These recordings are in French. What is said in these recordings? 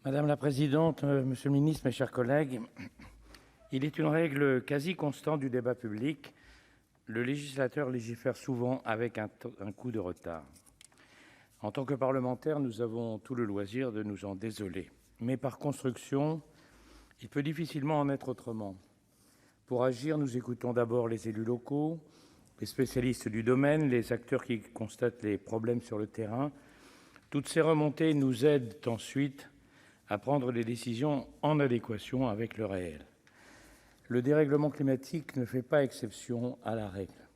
Madame la présidente, monsieur le ministre, mes chers collègues, il est une règle quasi constante du débat public. Le législateur légifère souvent avec un coup de retard. En tant que parlementaires, nous avons tout le loisir de nous en désoler. Mais par construction, il peut difficilement en être autrement. Pour agir, nous écoutons d'abord les élus locaux, les spécialistes du domaine, les acteurs qui constatent les problèmes sur le terrain. Toutes ces remontées nous aident ensuite à prendre des décisions en adéquation avec le réel. Le dérèglement climatique ne fait pas exception à la règle.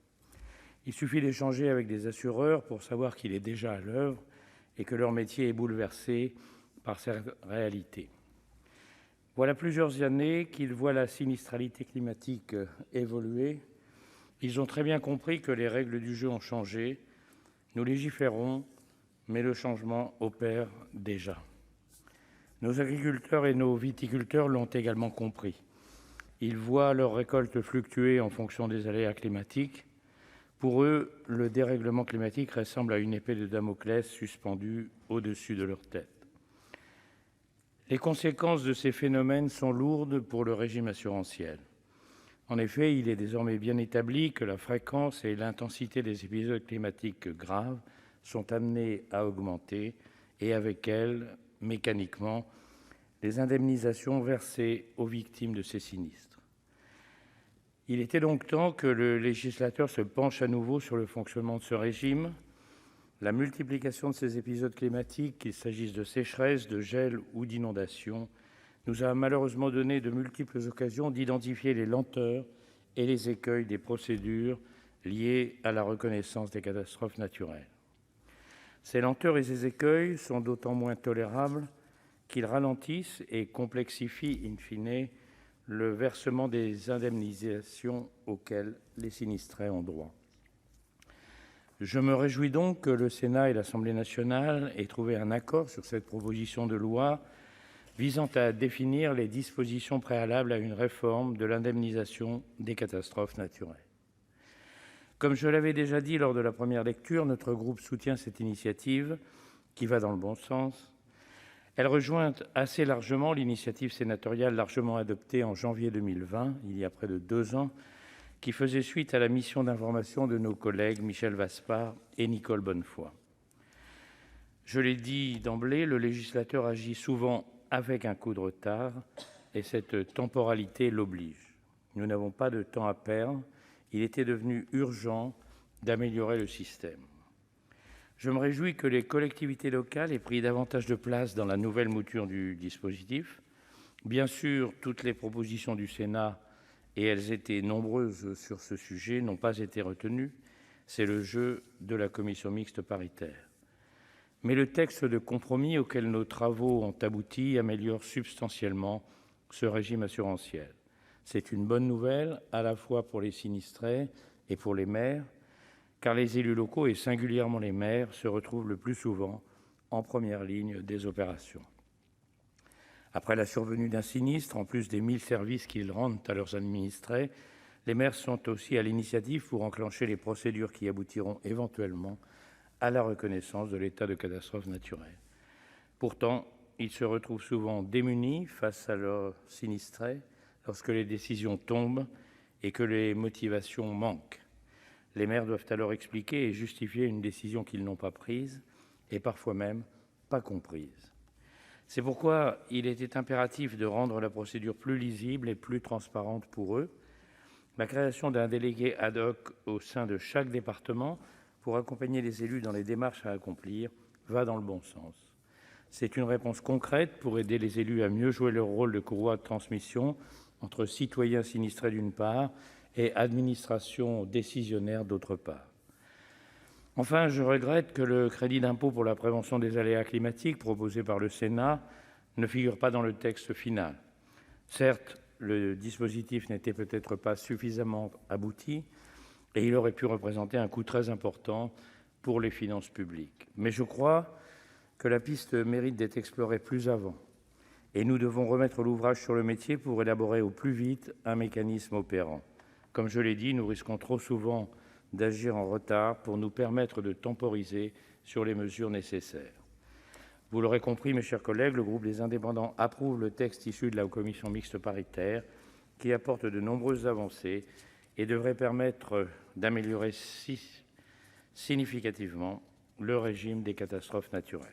Il suffit d'échanger avec des assureurs pour savoir qu'il est déjà à l'œuvre et que leur métier est bouleversé par cette réalité. Voilà plusieurs années qu'ils voient la sinistralité climatique évoluer. Ils ont très bien compris que les règles du jeu ont changé. Nous légiférons, mais le changement opère déjà. Nos agriculteurs et nos viticulteurs l'ont également compris. Ils voient leurs récoltes fluctuer en fonction des aléas climatiques. Pour eux, le dérèglement climatique ressemble à une épée de Damoclès suspendue au-dessus de leur tête. Les conséquences de ces phénomènes sont lourdes pour le régime assurantiel. En effet, il est désormais bien établi que la fréquence et l'intensité des épisodes climatiques graves sont amenées à augmenter et avec elles, mécaniquement, les indemnisations versées aux victimes de ces sinistres. Il était donc temps que le législateur se penche à nouveau sur le fonctionnement de ce régime. La multiplication de ces épisodes climatiques, qu'il s'agisse de sécheresse, de gel ou d'inondations, nous a malheureusement donné de multiples occasions d'identifier les lenteurs et les écueils des procédures liées à la reconnaissance des catastrophes naturelles. Ces lenteurs et ces écueils sont d'autant moins tolérables qu'ils ralentissent et complexifient, in fine, le versement des indemnisations auxquelles les sinistrés ont droit. Je me réjouis donc que le Sénat et l'Assemblée nationale aient trouvé un accord sur cette proposition de loi visant à définir les dispositions préalables à une réforme de l'indemnisation des catastrophes naturelles. Comme je l'avais déjà dit lors de la première lecture, notre groupe soutient cette initiative qui va dans le bon sens. Elle rejoint assez largement l'initiative sénatoriale largement adoptée en janvier 2020, il y a près de 2 ans, qui faisait suite à la mission d'information de nos collègues Michel Vaspart et Nicole Bonnefoy. Je l'ai dit d'emblée, le législateur agit souvent avec un coup de retard et cette temporalité l'oblige. Nous n'avons pas de temps à perdre. Il était devenu urgent d'améliorer le système. Je me réjouis que les collectivités locales aient pris davantage de place dans la nouvelle mouture du dispositif. Bien sûr, toutes les propositions du Sénat, et elles étaient nombreuses sur ce sujet, n'ont pas été retenues. C'est le jeu de la commission mixte paritaire. Mais le texte de compromis auquel nos travaux ont abouti améliore substantiellement ce régime assurantiel. C'est une bonne nouvelle, à la fois pour les sinistrés et pour les maires, car les élus locaux, et singulièrement les maires, se retrouvent le plus souvent en première ligne des opérations. Après la survenue d'un sinistre, en plus des 1000 services qu'ils rendent à leurs administrés, les maires sont aussi à l'initiative pour enclencher les procédures qui aboutiront éventuellement à la reconnaissance de l'état de catastrophe naturelle. Pourtant, ils se retrouvent souvent démunis face à leurs sinistrés lorsque les décisions tombent et que les motivations manquent. Les maires doivent alors expliquer et justifier une décision qu'ils n'ont pas prise et parfois même pas comprise. C'est pourquoi il était impératif de rendre la procédure plus lisible et plus transparente pour eux. La création d'un délégué ad hoc au sein de chaque département pour accompagner les élus dans les démarches à accomplir va dans le bon sens. C'est une réponse concrète pour aider les élus à mieux jouer leur rôle de courroie de transmission entre citoyens sinistrés d'une part et administration décisionnaire d'autre part. Enfin, je regrette que le crédit d'impôt pour la prévention des aléas climatiques proposé par le Sénat ne figure pas dans le texte final. Certes, le dispositif n'était peut-être pas suffisamment abouti et il aurait pu représenter un coût très important pour les finances publiques. Mais je crois que la piste mérite d'être explorée plus avant et nous devons remettre l'ouvrage sur le métier pour élaborer au plus vite un mécanisme opérant. Comme je l'ai dit, nous risquons trop souvent d'agir en retard pour nous permettre de temporiser sur les mesures nécessaires. Vous l'aurez compris, mes chers collègues, le groupe Les Indépendants approuve le texte issu de la commission mixte paritaire, qui apporte de nombreuses avancées et devrait permettre d'améliorer significativement le régime des catastrophes naturelles.